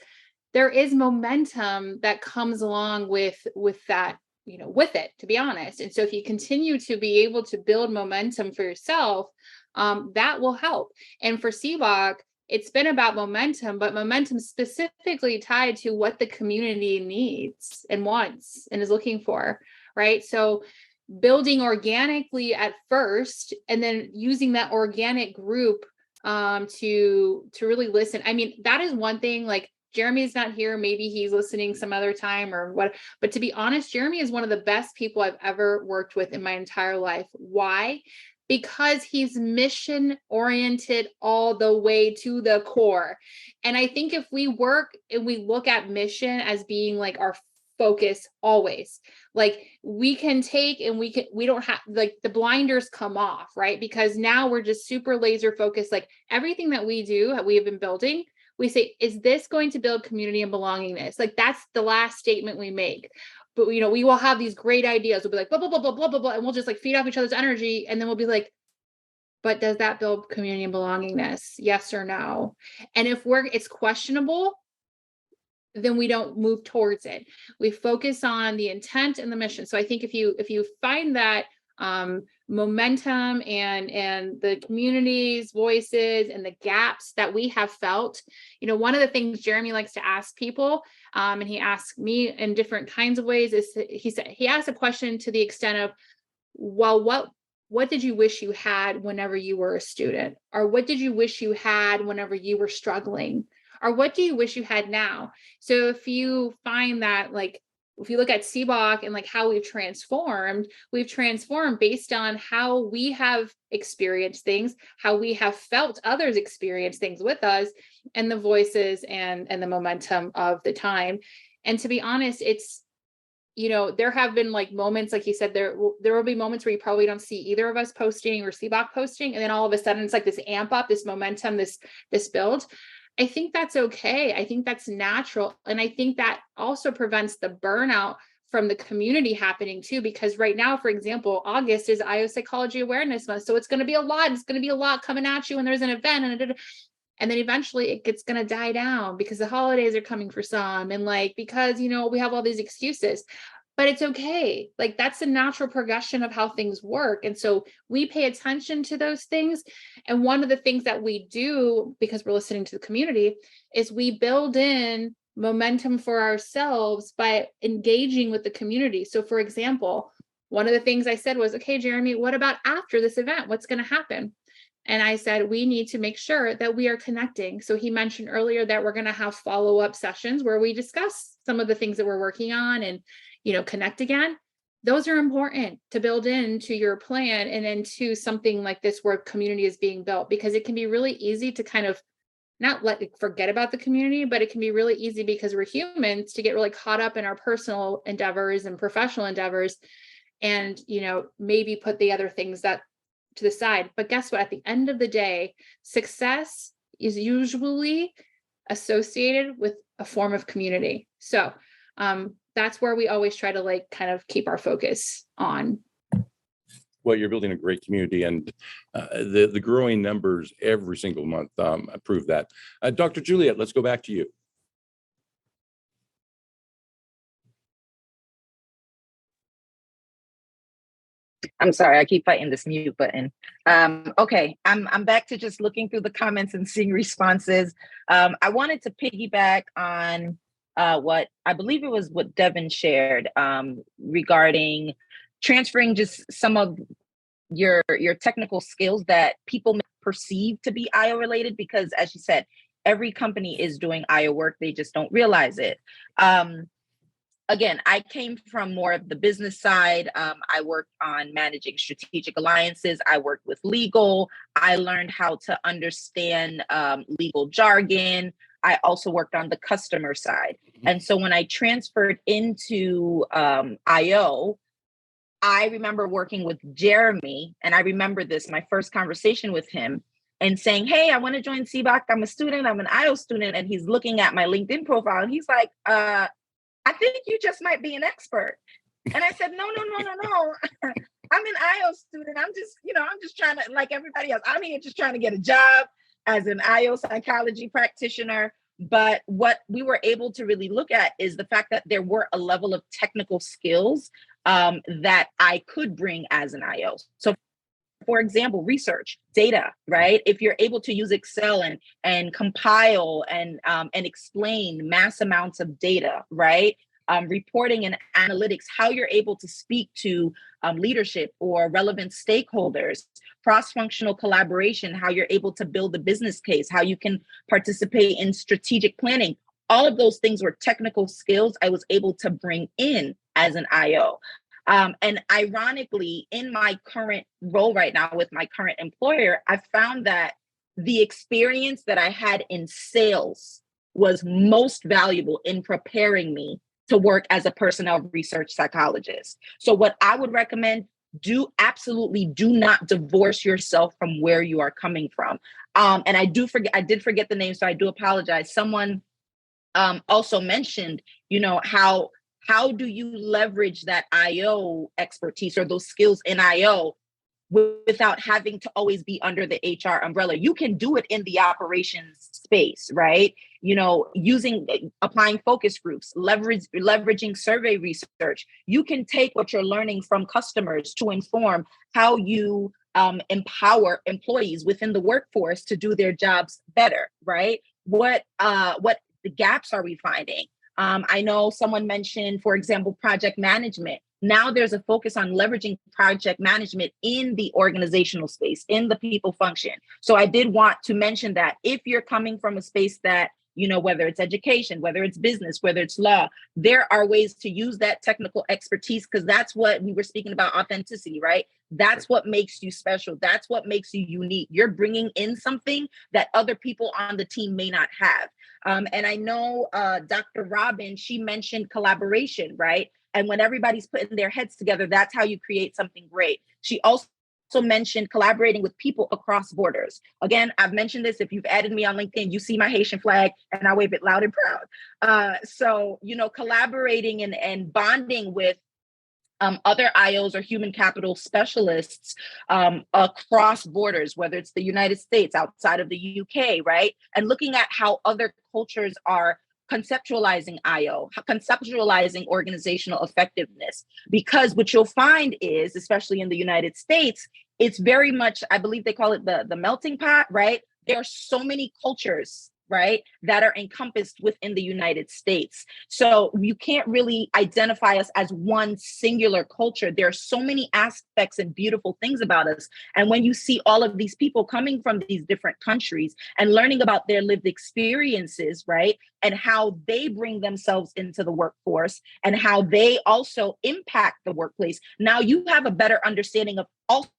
there is momentum that comes along with that, with it, to be honest. And so if you continue to be able to build momentum for yourself, that will help. And for CBOC, it's been about momentum, but momentum specifically tied to what the community needs and wants and is looking for, right? So building organically at first, and then using that organic group to really listen. I mean, that is one thing. Like, Jeremy's not here. Maybe he's listening some other time or what. But to be honest, Jeremy is one of the best people I've ever worked with in my entire life. Why? Because he's mission oriented all the way to the core. And I think if we work and we look at mission as being like our focus always, like we can take and we don't have, like, the blinders come off, right? Because now we're just super laser focused. Like everything that we do, we have been building, we say, is this going to build community and belongingness? Like that's the last statement we make. But, we will have these great ideas. We'll be like, blah, blah, blah, blah, blah, blah, blah. And we'll just like feed off each other's energy. And then we'll be like, but does that build community and belongingness? Yes or no? And if it's questionable, then we don't move towards it. We focus on the intent and the mission. So I think if you find that momentum and the community's voices and the gaps that we have felt, one of the things Jeremy likes to ask people, and he asks me in different kinds of ways, is he asked a question to the extent of, well, what did you wish you had whenever you were a student? Or what did you wish you had whenever you were struggling? Or what do you wish you had now? So if you find that, like, if you look at CBOC and like how we've transformed based on how we have experienced things, how we have felt others experience things with us, and the voices and the momentum of the time. And to be honest, it's, there have been like moments, like you said, there will be moments where you probably don't see either of us posting or CBOC posting. And then all of a sudden it's like this amp up, this momentum, this build. I think that's okay. I think that's natural. And I think that also prevents the burnout from the community happening too, because right now, for example, August is IO Psychology Awareness Month. So it's going to be a lot. It's going to be a lot coming at you when there's an event, and then eventually it's going to die down because the holidays are coming for some. And like, because, we have all these excuses. But it's okay. Like that's the natural progression of how things work. And so we pay attention to those things. And one of the things that we do, because we're listening to the community, is we build in momentum for ourselves by engaging with the community. So for example, one of the things I said was, okay, Jeremy, what about after this event? What's going to happen? And I said, we need to make sure that we are connecting. So he mentioned earlier that we're going to have follow-up sessions where we discuss some of the things that we're working on and connect again. Those are important to build into your plan and into something like this where community is being built, because it can be really easy to kind of not forget about the community, but it can be really easy because we're humans to get really caught up in our personal endeavors and professional endeavors and, maybe put the other things that to the side. But guess what? At the end of the day, success is usually associated with a form of community. So, that's where we always try to kind of keep our focus on. Well, you're building a great community, and the growing numbers every single month prove that. Dr. Juliette, let's go back to you. I'm sorry, I keep fighting this mute button. Okay, I'm back to just looking through the comments and seeing responses. I wanted to piggyback on what I believe it was what Devon shared regarding transferring just some of your technical skills that people may perceive to be IO related, because as you said, every company is doing IO work, they just don't realize it. Again, I came from more of the business side. I worked on managing strategic alliances. I worked with legal. I learned how to understand legal jargon. I also worked on the customer side. And so when I transferred into IO, I remember working with Jeremy, and I remember this, my first conversation with him, and saying, hey, I want to join CBOC. I'm a student. I'm an IO student. And he's looking at my LinkedIn profile, and he's like, I think you just might be an expert. And I said, no. I'm an IO student. I'm just trying to, like everybody else, I'm here just trying to get a job as an IO psychology practitioner. But what we were able to really look at is the fact that there were a level of technical skills that I could bring as an IO. So for example, research, data, right? If you're able to use Excel and compile and explain mass amounts of data, right? Reporting and analytics, how you're able to speak to leadership or relevant stakeholders, cross-functional collaboration, how you're able to build a business case, how you can participate in strategic planning. All of those things were technical skills I was able to bring in as an IO. And ironically, in my current role right now with my current employer, I found that the experience that I had in sales was most valuable in preparing me to work as a personnel research psychologist. So what I would recommend, absolutely do not divorce yourself from where you are coming from. And I did forget the name, so I do apologize. Someone also mentioned, how do you leverage that IO expertise or those skills in IO without having to always be under the HR umbrella? You can do it in the operations space, right? Applying focus groups, leveraging survey research. You can take what you're learning from customers to inform how you empower employees within the workforce to do their jobs better, right? What the gaps are we finding? I know someone mentioned, for example, project management. Now there's a focus on leveraging project management in the organizational space, in the people function. So I did want to mention that if you're coming from a space that, whether it's education, whether it's business, whether it's law, there are ways to use that technical expertise, because that's what we were speaking about, authenticity, right? That's what makes you special. That's what makes you unique. You're bringing in something that other people on the team may not have. And I know Dr. Robin, she mentioned collaboration, right? And when everybody's putting their heads together, that's how you create something great. She also mentioned collaborating with people across borders. Again, I've mentioned this. If you've added me on LinkedIn, you see my Haitian flag and I wave it loud and proud. So, collaborating and bonding with other IOs or human capital specialists across borders, whether it's the United States, outside of the UK, right? And looking at how other cultures are conceptualizing IO, conceptualizing organizational effectiveness. Because what you'll find is, especially in the United States, it's very much, I believe they call it the melting pot, right? There are so many cultures, right, that are encompassed within the United States. So you can't really identify us as one singular culture. There are so many aspects and beautiful things about us. And when you see all of these people coming from these different countries and learning about their lived experiences, right, and how they bring themselves into the workforce and how they also impact the workplace, now you have a better understanding of also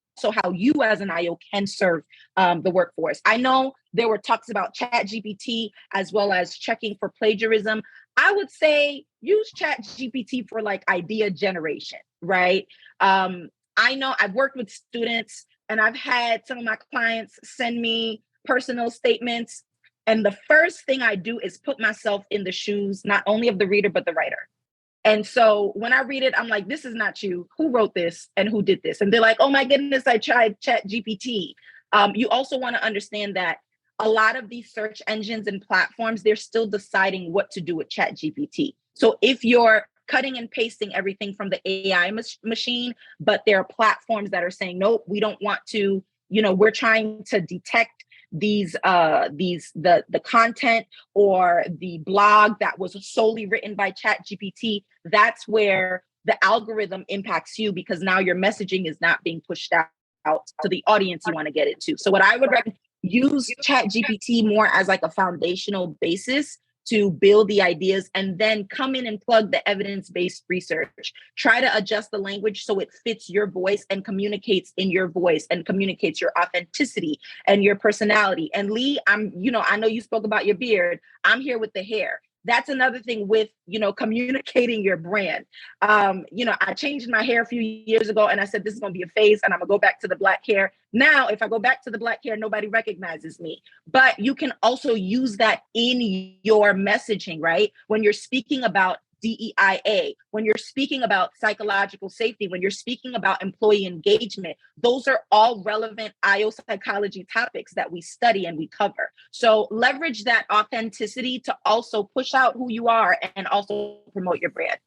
how you as an IO can serve the workforce. I know there were talks about ChatGPT as well as checking for plagiarism. I would say use ChatGPT for like idea generation, right? I know I've worked with students and I've had some of my clients send me personal statements. And the first thing I do is put myself in the shoes, not only of the reader, but the writer. And so when I read it, I'm like, this is not you. Who wrote this and who did this? And they're like, oh my goodness, I tried Chat GPT. You also want to understand that a lot of these search engines and platforms, they're still deciding what to do with Chat GPT. So if you're cutting and pasting everything from the AI machine, but there are platforms that are saying, nope, we don't want to, we're trying to detect the content or the blog that was solely written by Chat GPT. That's where the algorithm impacts you, because now your messaging is not being pushed out to the audience you want to get it to. So what I would recommend, use Chat GPT more as like a foundational basis to build the ideas, and then come in and plug the evidence-based research. Try to adjust the language so it fits your voice and communicates in your voice and communicates your authenticity and your personality. And Lee, I know you spoke about your beard. I'm here with the hair. That's another thing with, communicating your brand. I changed my hair a few years ago and I said, this is going to be a phase and I'm going to go back to the black hair. Now, if I go back to the black hair, nobody recognizes me. But you can also use that in your messaging, right? When you're speaking about DEIA, when you're speaking about psychological safety, when you're speaking about employee engagement, those are all relevant IO psychology topics that we study and we cover. So leverage that authenticity to also push out who you are and also promote your brand.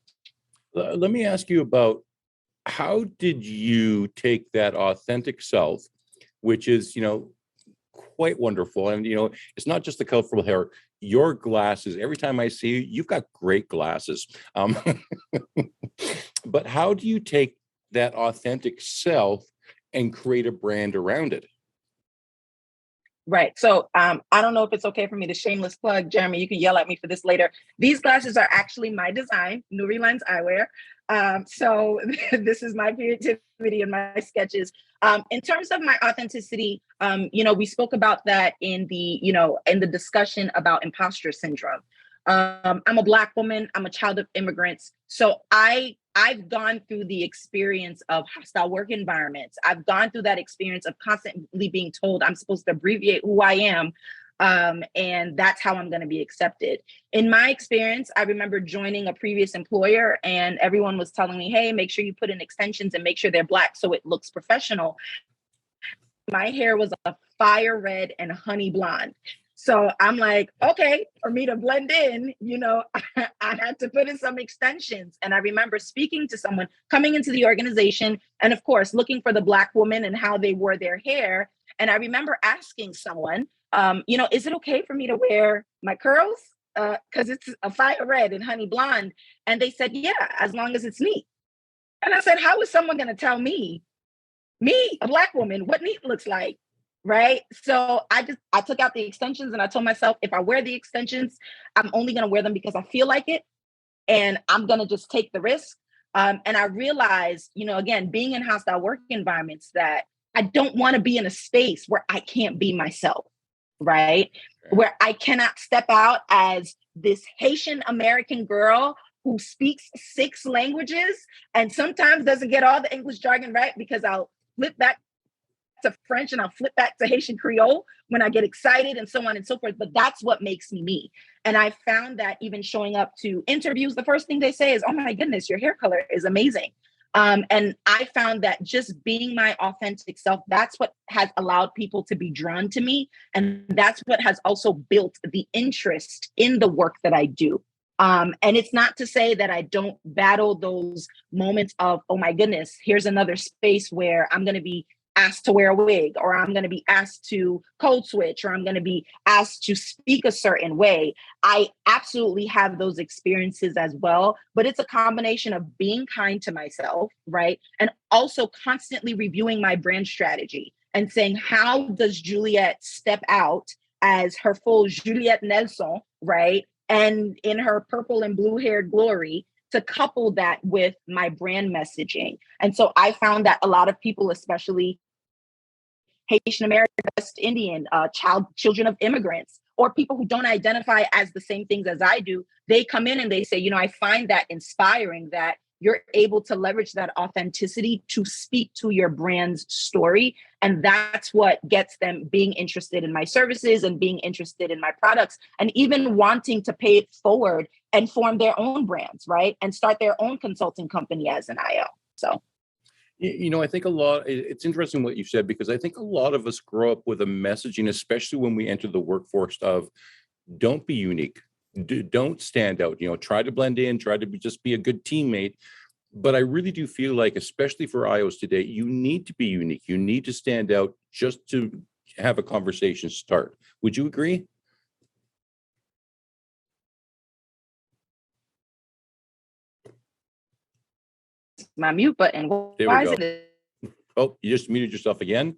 Let me ask you about, how did you take that authentic self, which is, quite wonderful. And, it's not just the colorful hair, your glasses. Every time I see you, you've got great glasses. But how do you take that authentic self and create a brand around it? Right. So I don't know if it's okay for me to shameless plug, Jeremy, you can yell at me for this later. These glasses are actually my design, Nuri Lens Eyewear. So this is my creativity and my sketches. In terms of my authenticity, we spoke about that in the discussion about imposter syndrome. I'm a Black woman. I'm a child of immigrants. So I've gone through the experience of hostile work environments. I've gone through that experience of constantly being told I'm supposed to abbreviate who I am. And that's how I'm going to be accepted. In my experience, I remember joining a previous employer and everyone was telling me, hey, make sure you put in extensions and make sure they're Black so it looks professional. My hair was a fire red and honey blonde. So I'm like, okay, for me to blend in, I had to put in some extensions. And I remember speaking to someone coming into the organization and of course, looking for the Black woman and how they wore their hair. And I remember asking someone, is it okay for me to wear my curls? Because it's a fire red and honey blonde. And they said, yeah, as long as it's neat. And I said, how is someone going to tell me, a Black woman, what neat looks like? Right. So I took out the extensions and I told myself, if I wear the extensions, I'm only going to wear them because I feel like it. And I'm going to just take the risk. And I realized, again, being in hostile work environments, that I don't want to be in a space where I can't be myself. Right. Where I cannot step out as this Haitian American girl who speaks 6 languages and sometimes doesn't get all the English jargon right, because I'll flip back to French and I'll flip back to Haitian Creole when I get excited and so on and so forth. But that's what makes me me. And I found that even showing up to interviews, the first thing they say is, oh my goodness, your hair color is amazing. And I found that just being my authentic self, that's what has allowed people to be drawn to me. And that's what has also built the interest in the work that I do. And it's not to say that I don't battle those moments of, oh my goodness, here's another space where I'm going to be asked to wear a wig, or I'm going to be asked to code switch, or I'm going to be asked to speak a certain way. I absolutely have those experiences as well, but it's a combination of being kind to myself, right? And also constantly reviewing my brand strategy and saying, how does Juliette step out as her full Juliette Nelson, right? And in her purple and blue haired glory, to couple that with my brand messaging. And so I found that a lot of people, especially Haitian American, West Indian, children of immigrants, or people who don't identify as the same things as I do, they come in and they say, I find that inspiring that you're able to leverage that authenticity to speak to your brand's story. And that's what gets them being interested in my services and being interested in my products, and even wanting to pay it forward and form their own brands, right? And start their own consulting company as an IO. So, I think it's interesting what you said, because I think a lot of us grow up with a messaging, especially when we enter the workforce, of don't be unique. Don't stand out, try to blend in, try to just be a good teammate. But I really do feel like, especially for IOs today, you need to be unique. You need to stand out just to have a conversation start. Would you agree? my mute button. There Why we is go. it? Oh, you just muted yourself again?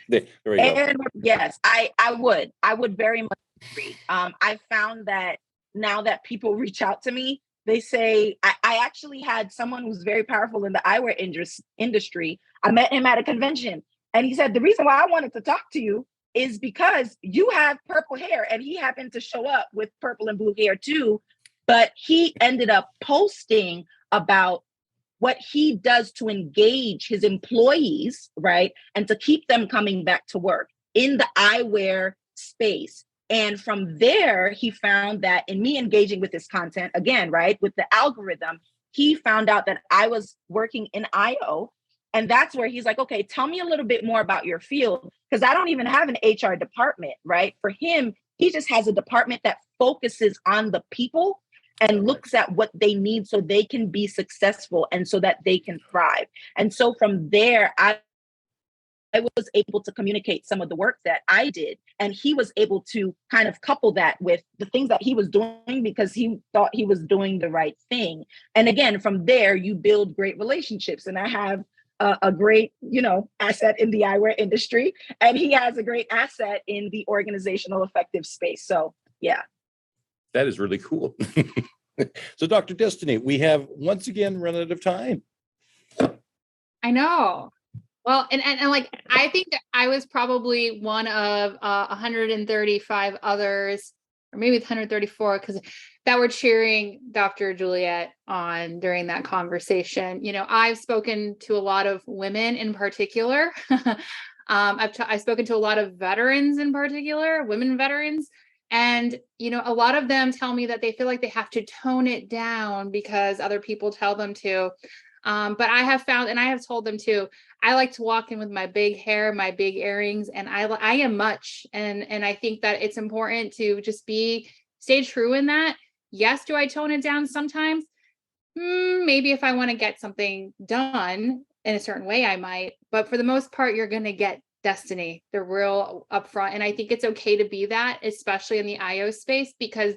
There we go. And yes, I would very much agree. I found that now that people reach out to me, they say, I actually had someone who's very powerful in the eyewear industry. I met him at a convention, and he said, the reason why I wanted to talk to you is because you have purple hair. And he happened to show up with purple and blue hair too, but he ended up posting about what he does to engage his employees, right? And to keep them coming back to work in the eyewear space. And from there, he found that in me engaging with his content, again, right, with the algorithm, he found out that I was working in IO. And that's where he's like, okay, tell me a little bit more about your field, because I don't even have an HR department, right? For him, he just has a department that focuses on the people and looks at what they need so they can be successful and so that they can thrive. And so from there, I was able to communicate some of the work that I did. And he was able to kind of couple that with the things that he was doing, because he thought he was doing the right thing. And again, from there, you build great relationships. And I have a great, asset in the eyewear industry, and he has a great asset in the organizational effective space. So, yeah. That is really cool. So, Dr. Destinee, we have once again run out of time. I know. Well, and like, I think that I was probably one of 135 others, or maybe 134, because that were cheering Dr. Juliette on during that conversation. I've spoken to a lot of women in particular. I've spoken to a lot of veterans in particular, women veterans. And, a lot of them tell me that they feel like they have to tone it down because other people tell them to. But I have found, and I have told them too, I like to walk in with my big hair, my big earrings, and I am much. And I think that it's important to just stay true in that. Yes. Do I tone it down sometimes? Maybe if I want to get something done in a certain way, I might, but for the most part, you're going to get Destinee, the real upfront. And I think it's okay to be that, especially in the IO space, because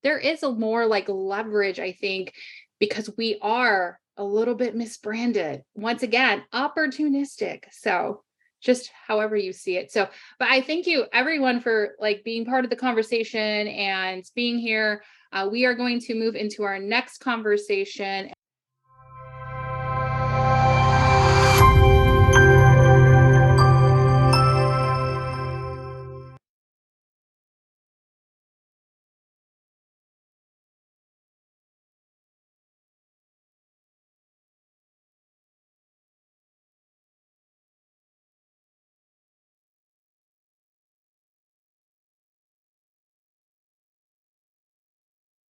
there is a more like leverage, I think, because we are a little bit misbranded. Once again, opportunistic. So just however you see it. So, but I thank you everyone for like being part of the conversation and being here. We are going to move into our next conversation.